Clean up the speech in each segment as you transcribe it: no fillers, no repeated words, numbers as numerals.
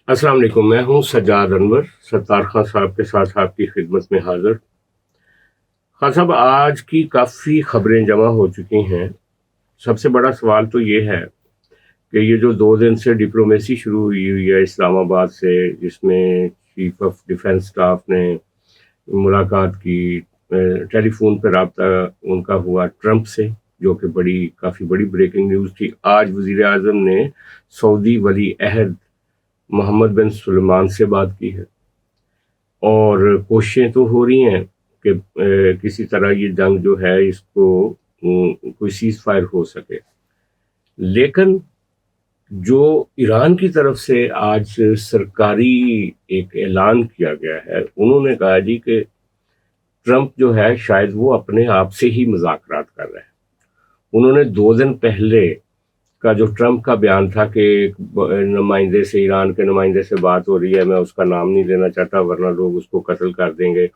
السلام علیکم، میں ہوں سجاد انور، ستار خان صاحب کے ساتھ آپ کی خدمت میں حاضر۔ خان صاحب، آج کی کافی خبریں جمع ہو چکی ہیں۔ سب سے بڑا سوال تو یہ ہے کہ یہ جو 2 دن سے ڈپلومیسی شروع ہوئی ہے اسلام آباد سے، جس میں چیف آف ڈیفنس اسٹاف نے ملاقات کی، ٹیلی فون پہ رابطہ ان کا ہوا ٹرمپ سے، جو کہ کافی بڑی بریکنگ نیوز تھی۔ آج وزیر اعظم نے سعودی ولی عہد محمد بن سلمان سے بات کی ہے، اور کوششیں تو ہو رہی ہیں کہ کسی طرح یہ جنگ جو ہے اس کو کوئی سیز فائر ہو سکے۔ لیکن جو ایران کی طرف سے آج سرکاری ایک اعلان کیا گیا ہے، انہوں نے کہا جی کہ ٹرمپ جو ہے شاید وہ اپنے آپ سے ہی مذاکرات کر رہے ہیں۔ انہوں نے 2 دن پہلے کا جو ٹرمپ کا بیان تھا کہ ایک نمائندے سے، ایران کے نمائندے سے بات ہو رہی ہے، میں اس کا نام نہیں لینا چاہتا ورنہ لوگ اس کو قتل کر دیں گے،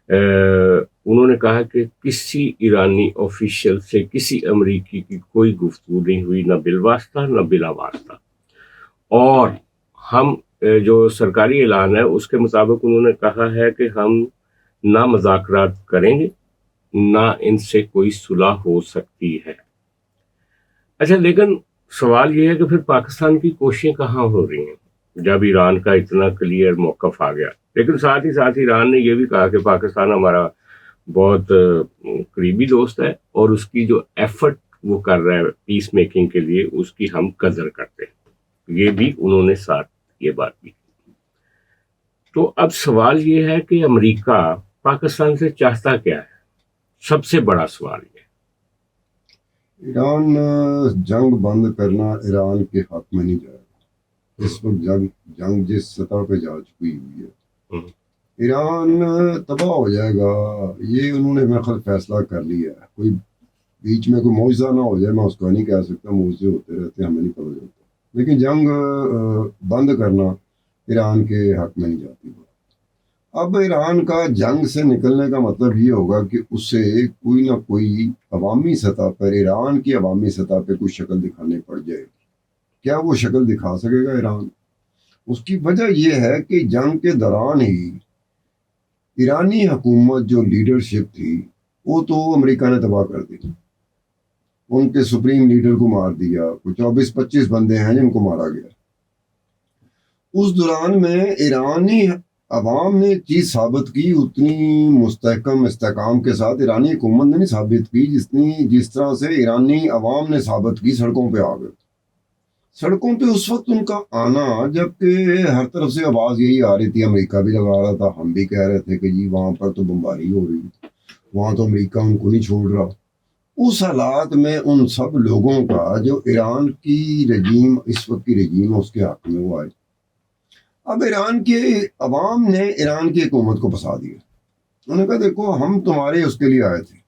انہوں نے کہا کہ کسی ایرانی آفیشیل سے کسی امریکی کی کوئی گفتگو نہیں ہوئی، نہ بالواسطہ نہ بلا واسطہ۔ اور ہم جو سرکاری اعلان ہے اس کے مطابق انہوں نے کہا ہے کہ ہم نہ مذاکرات کریں گے، نہ ان سے کوئی صلح ہو سکتی ہے۔ اچھا، لیکن سوال یہ ہے کہ پھر پاکستان کی کوششیں کہاں ہو رہی ہیں جب ایران کا اتنا کلیئر موقف آ گیا؟ لیکن ساتھ ہی ساتھ ایران نے یہ بھی کہا کہ پاکستان ہمارا بہت قریبی دوست ہے، اور اس کی جو ایفرٹ وہ کر رہا ہے پیس میکنگ کے لیے، اس کی ہم قدر کرتے ہیں۔ یہ بھی انہوں نے ساتھ یہ بات بھی کی۔ تو اب سوال یہ ہے کہ امریکہ پاکستان سے چاہتا کیا ہے؟ سب سے بڑا سوال یہ ہے۔ ایران جنگ بند کرنا ایران کے حق میں نہیں جائے گا۔ اس وقت جنگ جس سطح پہ جا چکی ہوئی ہے، ایران تباہ ہو جائے گا، یہ انہوں نے میرے خیال فیصلہ کر لیا ہے۔ کوئی بیچ میں کوئی معجزہ نہ ہو جائے، میں اس کا نہیں کہہ سکتا، معجزے ہوتے رہتے ہیں، ہمیں نہیں پتہ چلتا، لیکن جنگ بند کرنا ایران کے حق میں نہیں جاتی۔ اب ایران کا جنگ سے نکلنے کا مطلب یہ ہوگا کہ اسے کوئی نہ کوئی عوامی سطح پر، ایران کی عوامی سطح پہ کوئی شکل دکھانی پڑ جائے۔ کیا وہ شکل دکھا سکے گا ایران؟ اس کی وجہ یہ ہے کہ جنگ کے دوران ہی ایرانی حکومت جو لیڈرشپ تھی وہ تو امریکہ نے تباہ کر دی، ان کے سپریم لیڈر کو مار دیا، کوئی 24-25 بندے ہیں جن کو مارا گیا۔ اس دوران میں ایرانی عوام نے ایک چیز ثابت کی، اتنی مستحکم استحکام کے ساتھ ایرانی حکومت نے نہیں ثابت کی جس طرح سے ایرانی عوام نے ثابت کی سڑکوں پہ آ گئے۔ سڑکوں پہ اس وقت ان کا آنا، جبکہ ہر طرف سے آواز یہی آ رہی تھی، امریکہ بھی لگا رہا تھا، ہم بھی کہہ رہے تھے کہ جی وہاں پر تو بمباری ہو رہی، وہاں تو امریکہ ان کو نہیں چھوڑ رہا۔ اس حالات میں ان سب لوگوں کا جو ایران کی رجیم، اس وقت کی رجیم ہے، اس کے حق میں وہ آئے۔ اب ایران کے عوام نے ایران کی حکومت کو پھنسا دیا، انہوں نے کہا دیکھو ہم تمہارے اس کے لیے آئے تھے۔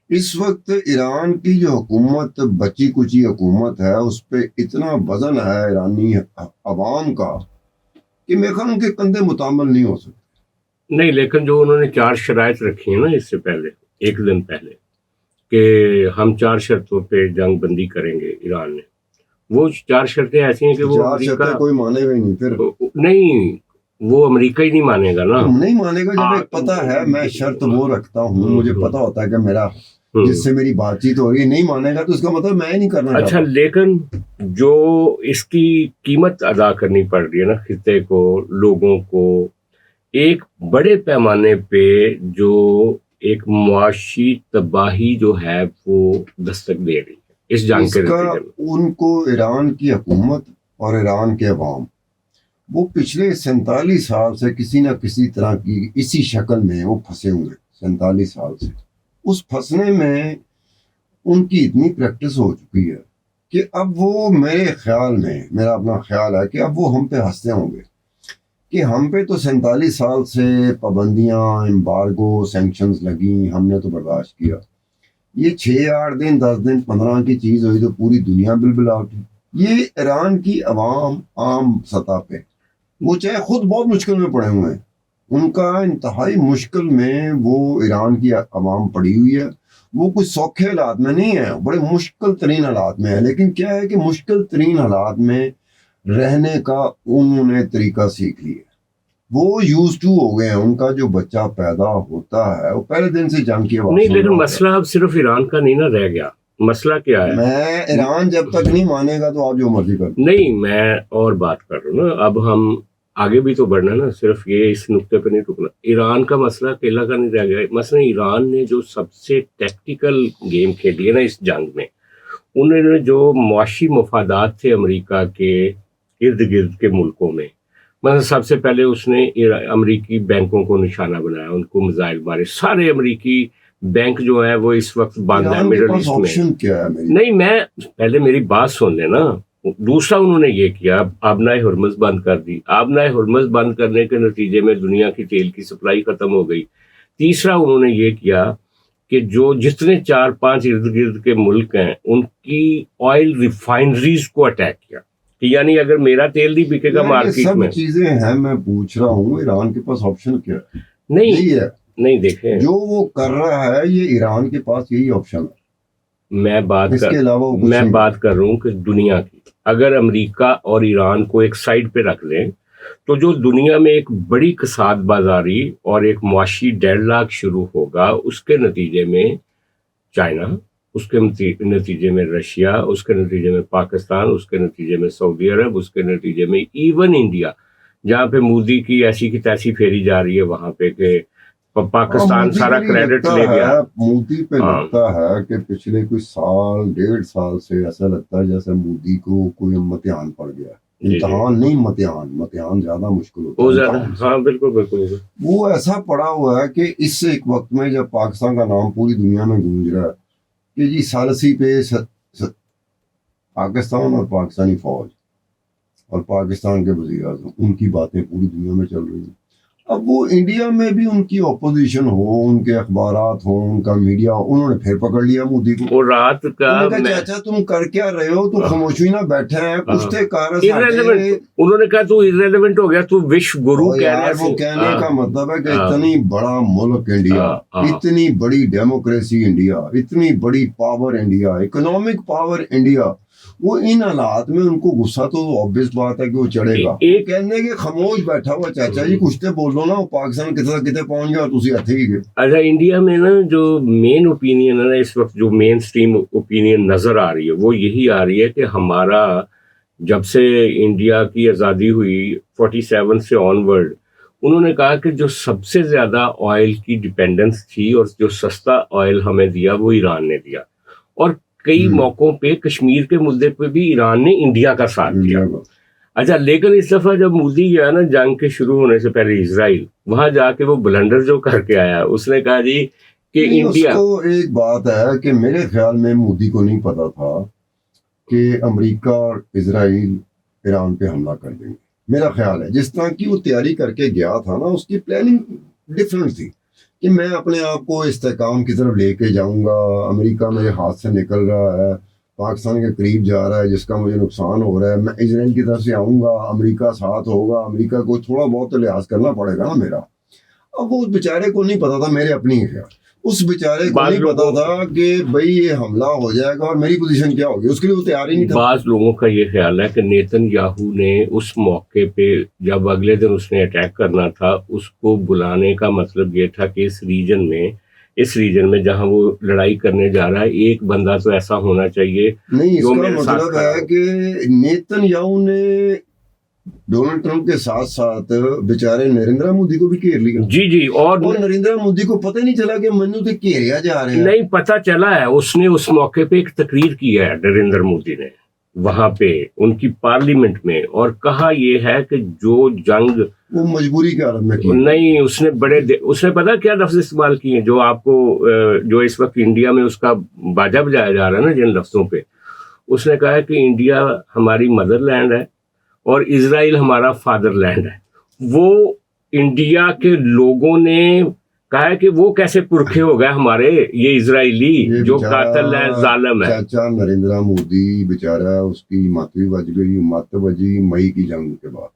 اس وقت ایران کی جو حکومت، بچی کچی حکومت ہے، اس پہ اتنا وزن ہے ایرانی عوام کا کہ میرے خیال ان کے کندھے متحمل نہیں ہو سکتے۔ نہیں، لیکن جو انہوں نے 4 شرائط رکھی ہیں نا اس سے پہلے، 1 دن پہلے، کہ ہم 4 شرطوں پہ جنگ بندی کریں گے، ایران نے وہ 4 شرطیں ایسی ہیں کہ وہ 4 شرطیں کوئی مانے گا ہی نہیں، پھر نہیں، وہ امریکہ ہی نہیں مانے گا نا، نہیں مانے گا۔ جب ایک پتہ ہے میں شرط وہ رکھتا ہوں، مجھے پتہ ہوتا ہے کہ میرا جس سے میری بات چیت ہو رہی ہے نہیں مانے گا، تو اس کا مطلب میں ہی نہیں کرنا چاہتا۔ اچھا، لیکن جو اس کی قیمت ادا کرنی پڑ رہی ہے نا خطے کو، لوگوں کو، ایک بڑے پیمانے پہ جو ایک معاشی تباہی جو ہے وہ دستک دے رہی ہے اس جنگ کے نتیجے میں۔ ان کو ایران کی حکومت اور ایران کے عوام، وہ پچھلے 47 سال سے کسی نہ کسی طرح کی اسی شکل میں وہ پھنسے ہوئے، 47 سال سے۔ اس پھنسنے میں ان کی اتنی پریکٹس ہو چکی ہے کہ اب وہ، میرے خیال میں، میرا اپنا خیال ہے کہ اب وہ ہم پہ ہنستے ہوں گے کہ ہم پہ تو 47 سال سے پابندیاں، امبارگو، سینکشنز لگیں، ہم نے تو برداشت کیا۔ یہ 6-8 دن 10 دن 15 کی چیز ہوئی تو پوری دنیا بلبلا اٹھی۔ یہ ایران کی عوام عام سطح پہ، وہ چاہے خود بہت مشکل میں پڑے ہوئے ہیں، ان کا انتہائی مشکل میں وہ ایران کی عوام پڑی ہوئی ہے۔ وہ کچھ سوکھے حالات میں نہیں ہے، بڑے مشکل ترین حالات میں ہے، لیکن کیا ہے کہ مشکل ترین حالات میں رہنے کا انہوں نے طریقہ سیکھ لیا. وہ یوز ٹو ہو گئے ہیں. ان کا جو بچہ پیدا ہوتا ہے وہ پہلے دن سے جنگ کی آواز نہیں، سن لیکن رہا ہوتا مسئلہ اب صرف ایران کا نہیں نہ رہ گیا. مسئلہ کیا ہے. ہے؟ میں ایران جب تک نہیں مانے گا تو آپ جو مرضی کر. نہیں، میں اور بات کر رہا ہوں نا. اب ہم آگے بھی تو بڑھنا نا، صرف یہ اس نقطے پہ نہیں رکنا. ایران کا مسئلہ اکیلا کا نہیں رہ گیا. مثلا ایران نے جو سب سے ٹیکٹیکل گیم کھیلی ہے نا اس جنگ میں، انہوں نے جو معاشی مفادات تھے امریکہ کے ارد گرد کے ملکوں میں، مثلا سب سے پہلے اس نے امریکی بینکوں کو نشانہ بنایا، ان کو میزائل مارے. سارے امریکی بینک جو ہیں وہ اس وقت بند ہیں ایران کے مڈل پاس ایسٹ میں. آپشن کیا ہے میری؟ نہیں، میں پہلے میری بات سن لینا. دوسرا انہوں نے یہ کیا، آبنائے ہرمز بند کر دی. آبنائے ہرمز بند کرنے کے نتیجے میں دنیا کی تیل کی سپلائی ختم ہو گئی. تیسرا انہوں نے یہ کیا کہ جو جتنے 4-5 ارد گرد کے ملک ہیں ان کی آئل ریفائنریز کو اٹیک کیا کہ یعنی اگر میرا تیل نہیں بکے گا یہ مارکیٹ میں. سب چیزیں ہیں. میں پوچھ رہا ہوں ایران کے پاس آپشن کیا ہے؟ نہیں یہی ہے نہیں، دیکھیں جو وہ کر رہا ہے. یہ ایران کے پاس یہی آپشن ہے. میں اس کے علاوہ وہ کچھ میں نہیں. بات کر رہا ہوں کہ دنیا کی اگر امریکہ اور ایران کو ایک سائڈ پہ رکھ دیں تو جو دنیا میں ایک بڑی کساد بازاری اور ایک معاشی ڈیڈ لاک شروع ہوگا، اس کے نتیجے میں چائنا، اس کے نتیجے میں رشیا، اس کے نتیجے میں پاکستان، اس کے نتیجے میں سعودی عرب، اس کے نتیجے میں ایون انڈیا، جہاں پہ مودی کی ایسی کی تیسی پھیری جا رہی ہے وہاں پہ کہ پاکستان سارا کریڈٹ لے گیا. مودی پہ لگتا ہے کہ پچھلے کوئی سال 1.5 سال سے ایسا لگتا ہے جیسے مودی کو کوئی امتحان پڑ گیا. امتحان نہیں، متحان زیادہ مشکل ہوتا ہے. ہاں بالکل بالکل. وہ ایسا پڑا ہوا ہے کہ اس سے ایک وقت میں جب پاکستان کا نام پوری دنیا میں گونج رہا ہے کہ جی ثالثی پہ پاکستان اور پاکستانی فوج اور پاکستان کے وزیر اعظم، ان کی باتیں پوری دنیا میں چل رہی ہیں. اب وہ انڈیا میں بھی ان کی اپوزیشن ہو، ان کے اخبارات ہوں، ان کا میڈیا، انہوں نے پھر پکڑ لیا مودی کو. وہ رات کا چاچا تم کر کیا رہے ہو؟ تو خاموشی نہ بیٹھے ہیں. پوچھتے کار انہوں نے کہا تو irrelevant ہو گیا، تو وش گرو. وہ کہنے کا مطلب ہے کہ اتنی بڑا ملک انڈیا، اتنی بڑی ڈیموکریسی انڈیا، اتنی بڑی power India, economic power India, وہ ان حالات میں ان کو غصہ تو obvious بات ہے کہ وہ چڑھے گا. کہنے کہ خاموش بیٹھا ہوا چاچا جی کچھ تو بولو نا. پاکستان کتے پہنچ گیا اور تسی اتھے ہی گئے. اچھا، انڈیا میں نا جو مین اوپینین ہے نا اس وقت، جو مین سٹریم اوپینین نظر آ رہی ہے وہ یہی آ رہی ہے کہ ہمارا جب سے انڈیا کی آزادی ہوئی 47 سے آن ورڈ، انہوں نے کہا کہ جو سب سے زیادہ آئل کی ڈیپینڈنس تھی اور جو سستا آئل ہمیں دیا وہ ایران نے دیا. اور کئی موقعوں پہ کشمیر کے مدعے پہ بھی ایران نے انڈیا کا ساتھ دیا. اچھا، لیکن اس دفعہ جب مودی گیا نا جنگ کے شروع ہونے سے پہلے اسرائیل، وہاں جا کے وہ بلنڈر جو کر کے آیا، اس نے کہا جی کہ انڈیا کو ایک بات ہے کہ میرے خیال میں مودی کو نہیں پتا تھا کہ امریکہ اور اسرائیل ایران پہ حملہ کر دیں گے. میرا خیال ہے جس طرح کی وہ تیاری کر کے گیا تھا نا، اس کی پلاننگ ڈفرینٹ تھی کہ میں اپنے آپ کو استحکام کی طرف لے کے جاؤں گا. امریکہ میرے ہاتھ سے نکل رہا ہے، پاکستان کے قریب جا رہا ہے جس کا مجھے نقصان ہو رہا ہے. میں اسرائیل کی طرف سے آؤں گا، امریکہ ساتھ ہوگا، امریکہ کو تھوڑا بہت لحاظ کرنا پڑے گا نا میرا. اب وہ بیچارے کو نہیں پتا تھا، میرے اپنی خیال اس بیچارے کو نہیں پتا تھا کہ بھئی یہ حملہ ہو جائے گا اور میری پوزیشن کیا ہوگی. اس کے لیے وہ تیار ہی نہیں تھا. بعض لوگوں کا یہ خیال ہے کہ نیتن یاہو نے اس موقع پہ جب اگلے دن اس نے اٹیک کرنا تھا، اس کو بلانے کا مطلب یہ تھا کہ اس ریجن میں جہاں وہ لڑائی کرنے جا رہا ہے ایک بندہ تو ایسا ہونا چاہیے. نہیں، اس کا مطلب ہے کہ نیتن یاہو نے ڈونلڈ ٹرمپ کے ساتھ ساتھ بیچارے نریندر مودی کو بھی گھیر لیا. جی اور نریندر مودی کو پتہ نہیں چلا کہ منو تو گھیریا جا رہے ہیں. نہیں پتہ چلا ہے. اس نے اس موقع پہ ایک تقریر کی ہے نریندر مودی نے وہاں پہ ان کی پارلیمنٹ میں، اور کہا یہ ہے کہ جو جنگ وہ مجبوری کی حالت میں کی نہیں. اس نے پتہ کیا لفظ استعمال کیے جو آپ کو جو اس وقت انڈیا میں اس کا باجا بجایا جا رہا ہے نا جن لفظوں پہ. اس نے کہا کہ انڈیا ہماری مدر لینڈ ہے اور اسرائیل ہمارا فادر لینڈ ہے. وہ انڈیا کے لوگوں نے کہا ہے کہ وہ کیسے پرکھے ہو گئے ہمارے یہ اسرائیلی جو قاتل ہے، ظالم ہے. چاچا نریندر مودی بیچارہ اس کی مت بھی بج گئی، مت بجی مئی کی جنگ کے بعد.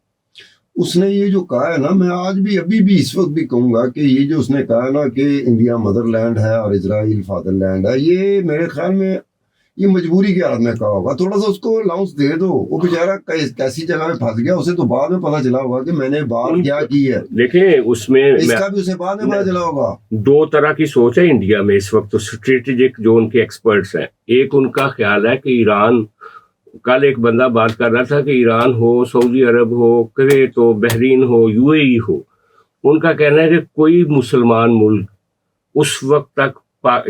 اس نے یہ جو کہا ہے نا، میں آج بھی ابھی بھی اس وقت بھی کہوں گا کہ یہ جو اس نے کہا نا کہ انڈیا مدر لینڈ ہے اور اسرائیل فادر لینڈ ہے، یہ میرے خیال میں یہ مجبوری کی حالت میں کہا ہوگا, تھوڑا سا اس کو الاؤنس دے دو, وہ بیچارہ کیسی جگہ میں پھنس گیا, اسے تو بعد میں پتا چلا ہوگا کہ میں نے بات کیا کی ہے. دیکھیں اس میں اس کا بھی اسے بعد میں پتا چلا ہوگا. دو طرح کی سوچ ہے انڈیا میں اس وقت, اسٹریٹجک جو ان کے ایکسپرٹس ہیں. ایک ان کا خیال ہے کہ ایران, کل ایک بندہ بات کر رہا تھا کہ ایران ہو, سعودی عرب ہو, کویت ہو, بحرین ہو, یو اے ای ہو, ان کا کہنا ہے کہ کوئی مسلمان ملک اس وقت تک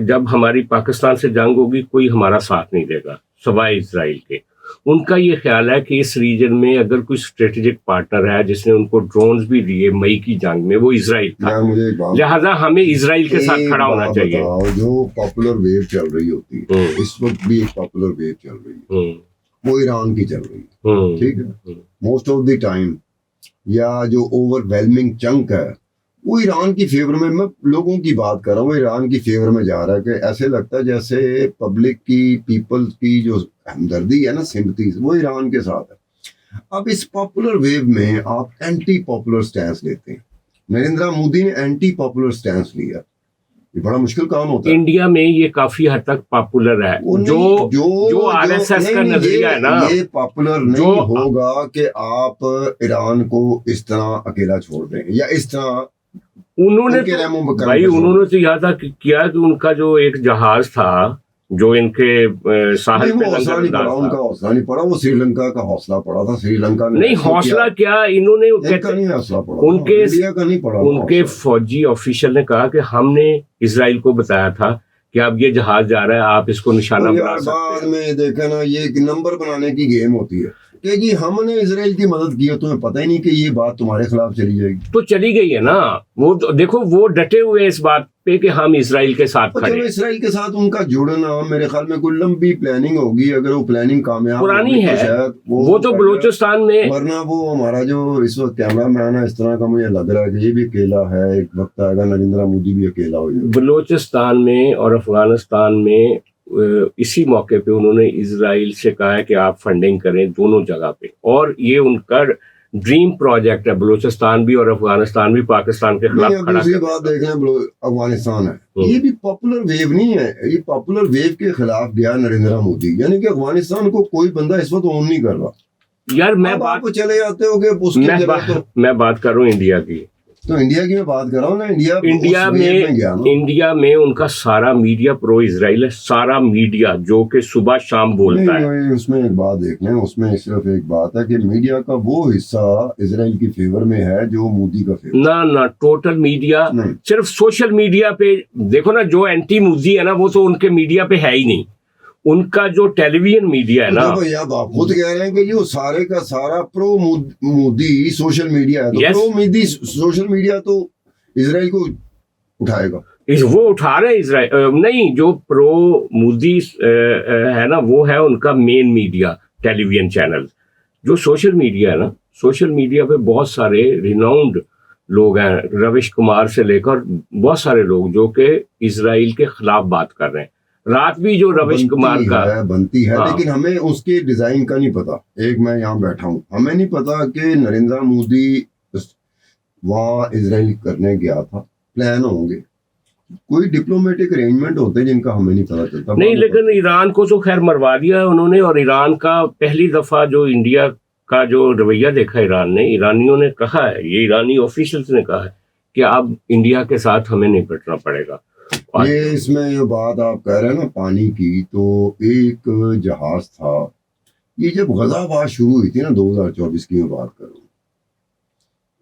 جب ہماری پاکستان سے جنگ ہوگی کوئی ہمارا ساتھ نہیں دے گا سوائے اسرائیل کے. ان کا یہ خیال ہے کہ اس ریجن میں اگر کوئی اسٹریٹجک پارٹنر ہے جس نے ان کو ڈرونز بھی دیے مئی کی جنگ میں, وہ اسرائیل تھا. لہذا ہمیں اسرائیل کے ساتھ کھڑا ہونا چاہیے. جو پاپولر ویو چل رہی ہوتی ہے اس وقت بھی ایک پاپولر ویو چل رہی ہے, وہ ایران کی چل رہی ہے, ٹھیک ہے, موسٹ آف دی ٹائم, یا جو اوور ویلمنگ چنک ہے وہ ایران کی فیور میں لوگوں کی بات کر رہا ہوں, وہ ایران کی فیور میں جا رہا ہے. کہ ایسے لگتا ہے جیسے پبلک کی, پیپل کی جو ہمدردی ہے نا, سمپتیز, وہ ایران کے ساتھ ہے. اب اس پاپولر ویو میں آپ اینٹی پاپولر سٹینس لیتے ہیں. نریندرا مودی نے اینٹی پاپولر سٹینس لیا, یہ بڑا مشکل کام ہوتا ہے. انڈیا میں یہ کافی حد تک پاپولر ہے. جو آر ایس ایس کا نظریہ ہے نا, یہ پاپولر نہیں ہوگا کہ آپ ایران کو اس طرح اکیلا چھوڑ دیں, یا اس طرح انہوں نے تو یہاں تک کیا کہ ان کا جو ایک جہاز تھا جو ان کے ساحل پہ حوصلہ نہیں پڑا, ان کا حوصلہ نہیں پڑا, وہ سری لنکا کا حوصلہ پڑا تھا. سری لنکا نہیں حوصلہ کیا, انہوں نے حوصلہ پڑا, انڈیا کا نہیں پڑا. ان کے فوجی آفیشل نے کہا کہ ہم نے اسرائیل کو بتایا تھا کہ اب یہ جہاز جا رہا ہے, آپ اس کو نشانہ بنا سکتے ہیں. بعد میں دیکھا نا, یہ ایک نمبر بنانے کی گیم ہوتی ہے کہ جی ہم نے اسرائیل کی مدد کی ہے, تمہیں پتہ ہی نہیں کہ یہ بات تمہارے خلاف چلی جائے گی. تو چلی گئی ہے نا, وہ دیکھو وہ ڈٹے ہوئے اس بات پہ کہ ہم اسرائیل کے ساتھ کھڑے ہیں. اسرائیل کے ساتھ ان کا جڑنا میرے خیال میں کوئی لمبی پلاننگ ہوگی, اگر وہ پلاننگ کامیاب پرانی ہے وہ تو بلوچستان میں, ورنہ وہ ہمارا جو اس وقت کیمرہ مین ہے اس طرح کا مجھے لگ رہا ہے کہ یہ بھی اکیلا ہے, ایک وقت آئے گا نریندرا مودی بھی اکیلا ہو جائے. بلوچستان میں اور افغانستان میں اسی موقع پہ انہوں نے اسرائیل سے کہا ہے کہ آپ فنڈنگ کریں دونوں جگہ پہ, اور یہ ان کا ڈریم پروجیکٹ ہے. بلوچستان بھی اور افغانستان بھی پاکستان کے خلاف کھڑا. دوسری بات دیکھ لیں, افغانستان ہے, یہ بھی پاپولر ویو نہیں ہے, یہ پاپولر ویو کے خلاف گیا نریندرا مودی, یعنی کہ افغانستان کو کوئی بندہ اس وقت اون نہیں کر رہا. یار میں آپ چلے جاتے ہو کہ میں بات کر رہا ہوں انڈیا کی, تو انڈیا کی میں بات کر رہا ہوں نا. انڈیا میں ان کا سارا میڈیا پرو اسرائیل ہے, سارا میڈیا جو کہ صبح شام بولتا ہے. اس میں ایک بات دیکھ لیں, اس میں صرف ایک بات ہے کہ میڈیا کا وہ حصہ اسرائیل کی فیور میں ہے جو مودی کا فیور. نہ ٹوٹل میڈیا, صرف سوشل میڈیا پہ دیکھو نا, جو اینٹی مودی ہے نا وہ تو ان کے میڈیا پہ ہے ہی نہیں. ان کا جو ٹیلی ویژن میڈیا ہے نا, آپ خود کہہ رہے ہیں کہ یہ سارے کا سارا پرو مودی سوشل میڈیا ہے, تو پرو مودی سوشل میڈیا تو اسرائیل کو اٹھائے گا. وہ اٹھا رہے ہیں اسرائیل نہیں, جو پرو مودی ہے نا وہ ہے ان کا مین میڈیا, ٹیلی ویژن چینل. جو سوشل میڈیا ہے نا, سوشل میڈیا پہ بہت سارے ریناؤنڈ لوگ ہیں, روش کمار سے لے کر بہت سارے لوگ جو کہ اسرائیل کے خلاف بات کر رہے ہیں. رات بھی جو روش کمار کا بنتی ہے, لیکن ہمیں اس کے ڈیزائن کا نہیں پتا. ایک میں یہاں بیٹھا ہوں, ہمیں نہیں پتا کہ نریندرا مودی وہاں اسرائیل کرنے گیا تھا, پلان ہوں گے, کوئی ڈپلومیٹک ارینجمنٹ ہوتے ہیں جن کا ہمیں نہیں پتا چلتا. نہیں, لیکن ایران کو تو خیر مروا دیا انہوں نے, اور ایران کا پہلی دفعہ جو انڈیا کا جو رویہ دیکھا ایران نے, ایرانیوں نے کہا ہے, یہ ایرانی آفیشلز نے کہا ہے کہ اب انڈیا کے ساتھ ہمیں نپٹنا پڑے گا. یہ اس میں یہ بات آپ کہہ رہے ہیں نا پانی کی, تو ایک جہاز تھا, یہ جب غزہ بات شروع ہوئی تھی نا 2024 کی میں بات کروں,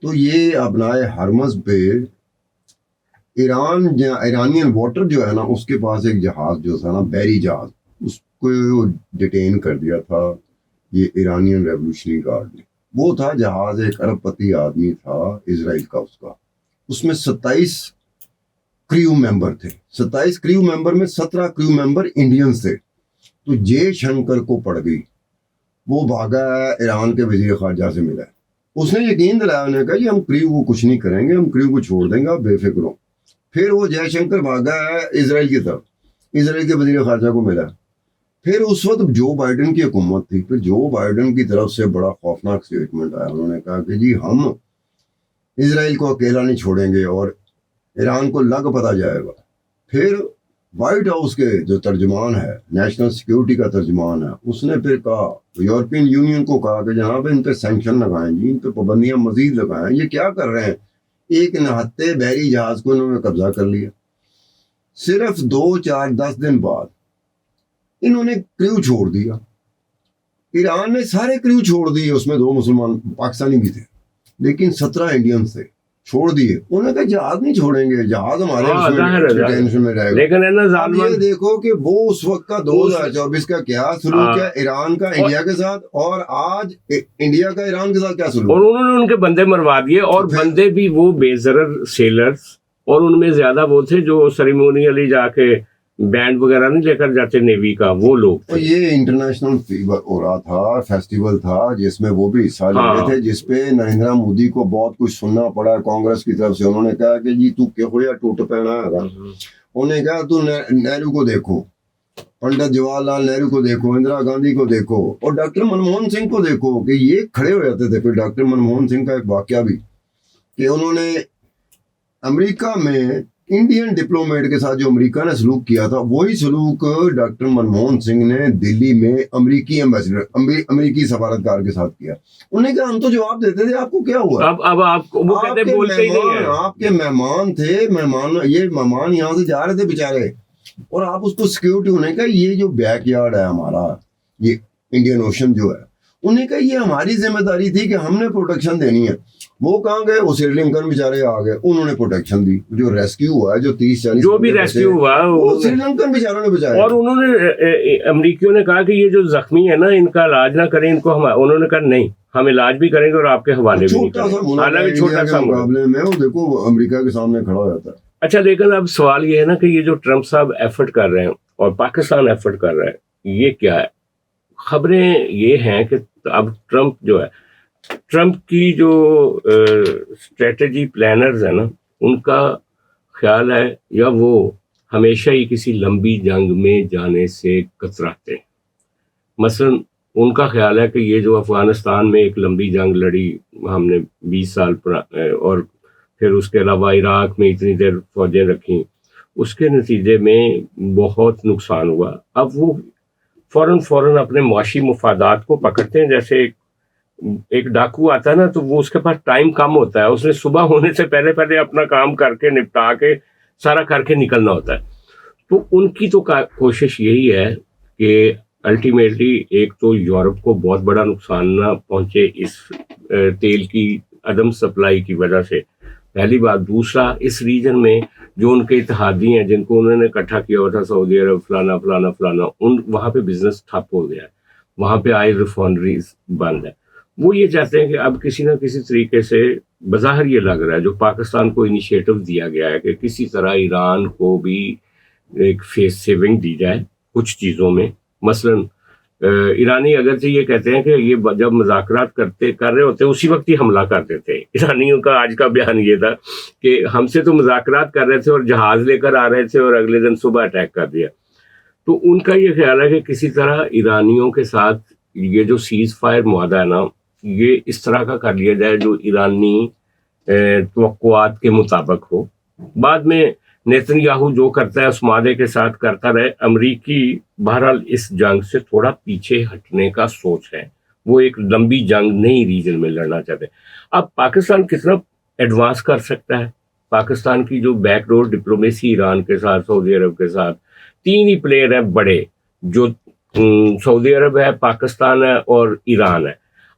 تو یہ ابنائے ہرمز پہ ایرانین واٹر جو ہے نا, اس کے پاس ایک جہاز جو تھا نا, بحری جہاز, اس کو ڈیٹین کر دیا تھا یہ ایرانین ریولوشنری گارڈ نے. وہ تھا جہاز, ایک ارب پتی آدمی تھا اسرائیل کا, اس میں 27 کریو ممبر تھے. 27 کریو ممبر میں 17 کریو ممبر انڈینز تھے. تو جے شنکر کو پڑ گئی, وہ بھاگا ایران کے وزیر خارجہ سے ملا, اس نے یقین دلایا, انہوں نے کہا یہ ہم کریو کو کچھ نہیں کریں گے, ہم کریو کو چھوڑ دیں گے, آپ بے فکر ہو. پھر وہ جے شنکر بھاگا اسرائیل کی طرف, اسرائیل کے وزیر خارجہ کو ملا. پھر اس وقت جو بائیڈن کی حکومت تھی, پھر جو بائیڈن کی طرف سے بڑا خوفناک سٹیٹمنٹ آیا, انہوں نے کہا کہ جی ہم اسرائیل کو اکیلا نہیں چھوڑیں گے اور ایران کو لگ پتا جائے گا. پھر وائٹ ہاؤس کے جو ترجمان ہے، نیشنل سیکیورٹی کا ترجمان ہے، اس نے پھر کہا، یورپین یونین کو کہا کہ جناب ان پہ سینکشن لگائیں جی، ان پہ پابندیاں مزید لگائیں، یہ کیا کر رہے ہیں؟ ایک نہتے بحری جہاز کو انہوں نے قبضہ کر لیا۔ صرف 2-4-10 دن بعد انہوں نے کریو چھوڑ دیا، ایران نے سارے کریو چھوڑ دیے، اس میں 2 مسلمان پاکستانی بھی تھے، لیکن 17 انڈین تھے، چھوڑ دیے۔ انہوں نے کہا جہاز نہیں چھوڑیں گے، جہاز ہمارے ٹینشن میں رہے گا۔ لیکن اب یہ دیکھو کہ وہ اس وقت کا 2024 کا کیا سلوک ہے ایران کا انڈیا کے ساتھ، اور آج انڈیا کا ایران کے ساتھ کیا سلوک ہے۔ اور انہوں نے ان کے بندے مروا دیے، اور بندے بھی وہ بے ضرر سیلرز، اور ان میں زیادہ وہ تھے جو سیریمونیلی جا کے بینڈ وغیرہ نہیں لے کر جاتے نیوی کا، وہ لوگ تھے۔ یہ انٹرنیشنل ہو رہا تھا، فیسٹیول تھا جس میں وہ بھی حصہ لے رہے تھے، جس پہ نریندر مودی کو بہت کچھ سننا پڑا کانگریس کی طرف سے۔ انہوں نے کہا کہ جی تو کیا ہویا ٹوٹ پہنا ہے، انہوں نے کہا تو نہرو کو دیکھو، پنڈت جواہر لال نہرو کو دیکھو، اندرا گاندھی کو دیکھو، اور ڈاکٹر منموہن سنگھ کو دیکھو، کہ یہ کھڑے ہو جاتے تھے۔ پھر ڈاکٹر منموہن سنگھ کا ایک واقعہ بھی کہ انہوں نے امریکہ میں انڈین ڈپلومیٹ کے ساتھ جو امریکہ نے سلوک کیا تھا، وہی سلوک ڈاکٹر منموہن سنگھ نے دلی میں امریکی ایمبیسڈر، امریکی سفارتکار کے ساتھ کیا۔ انہوں نے کہا ہم تو جواب دیتے تھے، آپ کو کیا ہوا؟ اب آپ وہ کہتے ہیں بولتے ہی نہیں ہیں۔ آپ کے مہمان تھے، یہ مہمان یہاں سے جا رہے تھے بیچارے، اور آپ اس کو سیکیورٹی۔ انہوں نے کہا یہ جو بیک یارڈ ہے ہمارا، یہ انڈین اوشن جو ہے، انہوں نے کہا یہ ہماری ذمہ داری تھی کہ ہم نے پروٹیکشن دینی ہے۔ وہ کہاں گئے؟ وہ سری لنکن بیچارے آ گئے، انہوں نے پروٹیکشن دی۔ جو ریسکیو ہوا ہے، جو 30-40 جو بھی ریسکیو ہوا، وہ سری لنکن بیچاروں نے بچایا۔ اور انہوں نے امریکیوں نے کہا کہ یہ جو زخمی ہے نا، ان کا علاج نہ کریں، ان کو ہم، انہوں نے کہا نہیں ہم علاج بھی کریں گے اور آپ کے حوالے بھی نہیں کریں گے۔ حالانکہ چھوٹا سا مقابلے میں وہ دیکھو امریکہ کے سامنے کھڑا ہو جاتا ہے۔ اچھا، لیکن اب سوال یہ ہے نا کہ یہ جو ٹرمپ صاحب ایفرٹ کر رہے ہیں اور پاکستان ایفرٹ کر رہا ہے، یہ کیا ہے؟ خبریں یہ ہیں کہ اب ٹرمپ جو ہے، ٹرمپ کی جو اسٹریٹجی پلانرز ہیں نا، ان کا خیال ہے یا وہ ہمیشہ ہی کسی لمبی جنگ میں جانے سے کتراتے ہیں۔ مثلا ان کا خیال ہے کہ یہ جو افغانستان میں ایک لمبی جنگ لڑی ہم نے 20 سال اور پھر اس کے علاوہ عراق میں اتنی دیر فوجیں رکھیں، اس کے نتیجے میں بہت نقصان ہوا۔ اب وہ فوراً اپنے معاشی مفادات کو پکڑتے ہیں۔ جیسے ایک ڈاکو آتا ہے نا، تو وہ اس کے پاس ٹائم کم ہوتا ہے، اس نے صبح ہونے سے پہلے اپنا کام کر کے نپٹا کے سارا کر کے نکلنا ہوتا ہے۔ تو ان کی تو کوشش یہی ہے کہ الٹیمیٹلی ایک تو یورپ کو بہت بڑا نقصان نہ پہنچے اس تیل کی عدم سپلائی کی وجہ سے، پہلی بات۔ دوسرا، اس ریجن میں جو ان کے اتحادی ہیں جن کو انہوں نے اکٹھا کیا ہوا تھا، سعودی عرب فلانا فلانا فلانا، وہاں پہ بزنس ٹھپ ہو گیا ہے، وہاں پہ آئل ریفائنریز بند ہے۔ وہ یہ چاہتے ہیں کہ اب کسی نہ کسی طریقے سے، بظاہر یہ لگ رہا ہے جو پاکستان کو انیشیٹو دیا گیا ہے، کہ کسی طرح ایران کو بھی ایک فیس سیونگ دی جائے کچھ چیزوں میں۔ مثلا ایرانی اگرچہ یہ کہتے ہیں کہ یہ جب مذاکرات کر رہے ہوتے اسی وقت ہی حملہ کر دیتے ہیں۔ ایرانیوں کا آج کا بیان یہ تھا کہ ہم سے تو مذاکرات کر رہے تھے اور جہاز لے کر آ رہے تھے اور اگلے دن صبح اٹیک کر دیا۔ تو ان کا یہ خیال ہے کہ کسی طرح ایرانیوں کے ساتھ یہ جو سیز فائر معاہدہ ہے نا، یہ اس طرح کا کر لیا جائے جو ایرانی توقعات کے مطابق ہو۔ بعد میں نیتن یاہو جو کرتا ہے اس معاہدے کے ساتھ کرتا رہے۔ امریکی بہرحال اس جنگ سے تھوڑا پیچھے ہٹنے کا سوچ ہے، وہ ایک لمبی جنگ نئی ریجن میں لڑنا چاہتے ہیں۔ اب پاکستان کتنا ایڈوانس کر سکتا ہے؟ پاکستان کی جو بیک ڈور ڈپلومیسی ایران کے ساتھ، سعودی عرب کے ساتھ، 3 ہی پلیئر ہیں بڑے، جو سعودی عرب ہے، پاکستان ہے اور ایران ہے۔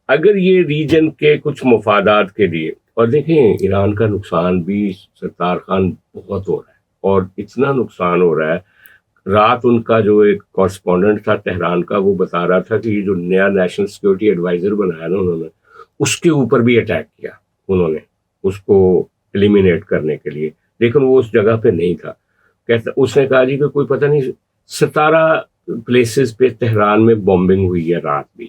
اگر یہ ریجن کے کچھ مفادات کے لیے، اور دیکھیں ایران کا نقصان بھی ستار خان بہت ہو رہا ہے، اور اتنا نقصان ہو رہا ہے۔ رات ان کا جو ایک کورسپونڈنٹ تھا تہران کا، وہ بتا رہا تھا کہ یہ جو نیا نیشنل سیکیورٹی ایڈوائزر بنایا نا انہوں نے، اس کے اوپر بھی اٹیک کیا انہوں نے، اس کو ایلیمینیٹ کرنے کے لیے، لیکن وہ اس جگہ پہ نہیں تھا۔ کہتا اس نے کہا جی کہ کوئی پتہ نہیں 17 پلیسز پہ تہران میں بمبنگ ہوئی ہے رات بھی،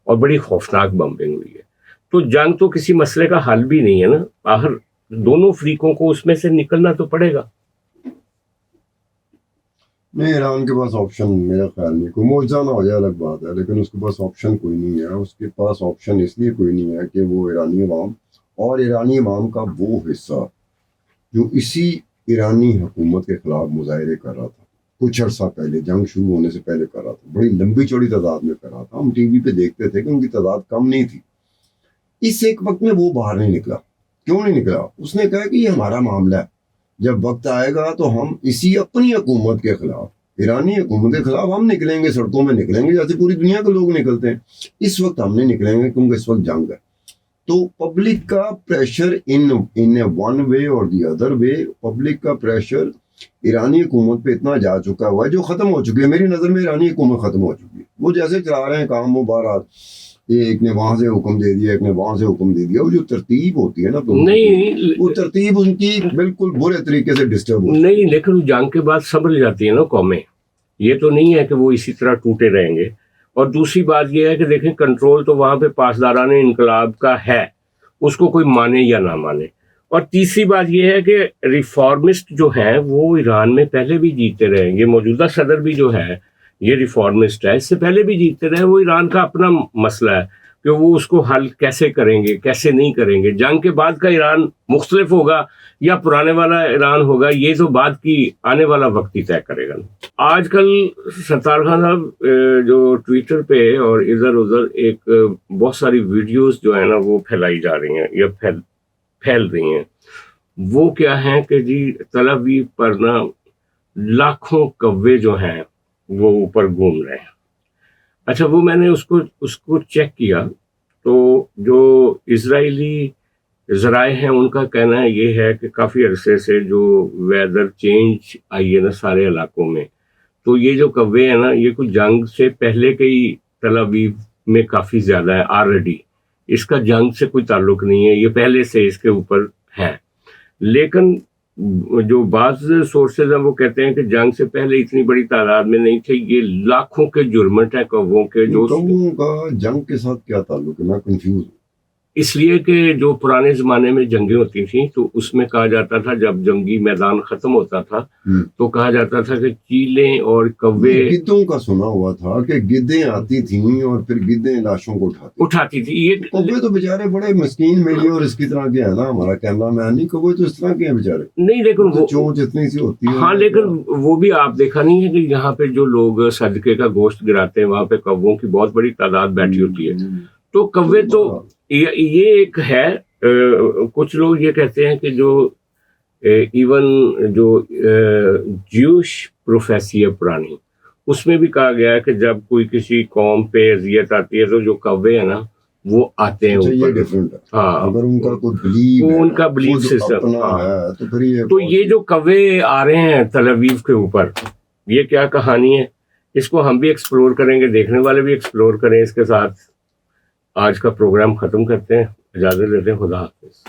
اور بڑی خوفناک بمبنگ ہوئی ہے۔ تو جنگ تو کسی مسئلے کا حل بھی نہیں ہے نا، آخر دونوں فریقوں کو اس میں سے نکلنا تو پڑے گا۔ نہیں، ایران کے پاس آپشن میرا خیال نہیں، کوئی معجزہ نہ ہو جائے الگ بات ہے، لیکن اس کے پاس آپشن کوئی نہیں ہے۔ اس کے پاس آپشن اس لیے کوئی نہیں ہے کہ وہ ایرانی عوام اور ایرانی عوام کا وہ حصہ جو اسی ایرانی حکومت کے خلاف مظاہرے کر رہا تھا، کچھ عرصہ پہلے جنگ شروع ہونے سے پہلے کرا تھا، بڑی لمبی چوڑی تعداد میں کرا تھا، ہم ٹی وی پہ دیکھتے تھے کہ ان کی تعداد کم نہیں تھی. اس ایک وقت میں وہ باہر نہیں نکلا. کیوں نہیں نکلا؟ اس نے کہا کہ یہ ہمارا معاملہ ہے، جب وقت آئے گا تو ہم اسی اپنی حکومت کے خلاف، ایرانی حکومت کے خلاف ہم نکلیں گے، سڑکوں میں نکلیں گے جیسے پوری دنیا کے لوگ نکلتے ہیں. اس وقت ہم نہیں نکلیں گے کیونکہ اس وقت جنگ ہے. تو پبلک کا پریشر ان ون وے اور دی ادر وے، پبلک کا پریشر ایرانی حکومت پہ اتنا جا چکا ہوا ہے جو ختم ہو چکی ہے. میری نظر میں ایرانی حکومت ختم ہو چکی ہے. وہ جیسے چلا رہے ہیں کام، وہ بہرحال ایک نے وہاں سے حکم دے دیا، ایک نے وہاں سے حکم دے دیا. وہ جو ترتیب ہوتی ہے نا، نہیں، وہ ترتیب ان کی بالکل برے طریقے سے ڈسٹرب ہو نہیں، لیکن جنگ کے بعد سنبھل جاتی ہے نا قومیں. یہ تو نہیں ہے کہ وہ اسی طرح ٹوٹے رہیں گے. اور دوسری بات یہ ہے کہ دیکھیں کنٹرول تو وہاں پہ پاسداران انقلاب کا ہے، اس کو کوئی مانے یا نہ مانے. اور تیسری بات یہ ہے کہ ریفارمسٹ جو ہیں وہ ایران میں پہلے بھی جیتے رہے. یہ موجودہ صدر بھی جو ہے یہ ریفارمسٹ ہے، اس سے پہلے بھی جیتے رہے. وہ ایران کا اپنا مسئلہ ہے کہ وہ اس کو حل کیسے کریں گے، کیسے نہیں کریں گے. جنگ کے بعد کا ایران مختلف ہوگا یا پرانے والا ایران ہوگا، یہ تو بعد کی آنے والا وقت ہی طے کرے گا. آج کل ستار خان صاحب جو ٹویٹر پہ اور ادھر ادھر ایک بہت ساری ویڈیوز جو ہے نا وہ پھیلائی جا رہی ہیں یا پھیل رہی ہیں. وہ کیا ہیں کہ جی تل ابیب پر نا لاکھوں کوے جو ہیں وہ اوپر گھوم رہے ہیں. اچھا، وہ میں نے اس کو چیک کیا تو جو اسرائیلی ذرائع ہیں ان کا کہنا یہ ہے کہ کافی عرصے سے جو ویدر چینج آئی ہے نا سارے علاقوں میں، تو یہ جو کوے ہیں نا یہ کچھ جنگ سے پہلے کے ہی تل ابیب میں کافی زیادہ ہے آلریڈی. اس کا جنگ سے کوئی تعلق نہیں ہے، یہ پہلے سے اس کے اوپر ہے. لیکن جو بعض سورسز ہیں وہ کہتے ہیں کہ جنگ سے پہلے اتنی بڑی تعداد میں نہیں تھے. یہ لاکھوں کے جرمٹ ہیں کووں کے. جو کووں کا جنگ کے ساتھ کیا تعلق ہے؟ میں کنفیوز ہوں. اس لیے کہ جو پرانے زمانے میں جنگیں ہوتی تھیں تو اس میں کہا جاتا تھا جب جنگی میدان ختم ہوتا تھا تو کہا جاتا تھا کہ چیلیں اور کوے. گدوں کا سنا ہوا تھا کہ گدیں آتی تھیں اور پھر گدیں لاشوں کو اٹھاتی تھی. یہ کوے تو بیچارے بڑے مسکین میری اور اس کی طرح کے ہیں نا، ہمارا کیمرہ مین نہیں، کوے تو اس طرح کے ہیں بیچارے. نہیں، لیکن وہ چونچ اتنی سی ہوتی ہے. ہاں، لیکن وہ بھی آپ دیکھا نہیں ہے کہ یہاں پہ جو لوگ صدقے کا گوشت گراتے ہیں وہاں پہ کووں کی بہت بڑی تعداد بیٹھی ہوتی ہے. تو کوے تو یہ ایک ہے. کچھ لوگ یہ کہتے ہیں کہ جو ایون جو جیوش پروفیسی ہے پرانی، اس میں بھی کہا گیا ہے کہ جب کوئی کسی قوم پہ اذیت آتی ہے تو جو کوے ہیں نا وہ آتے ہیں اوپر. یہ ڈیفرنٹ ہے. ہاں، اگر ان کا کوئی بلیف ہے، ان کا بلیف سسٹم ہے تو پھر یہ تو یہ جو کوے آ رہے ہیں تل ابیب کے اوپر، یہ کیا کہانی ہے؟ اس کو ہم بھی ایکسپلور کریں گے، دیکھنے والے بھی ایکسپلور کریں. اس کے ساتھ آج کا پروگرام ختم کرتے ہیں، اجازت دیتے ہیں. خدا حافظ.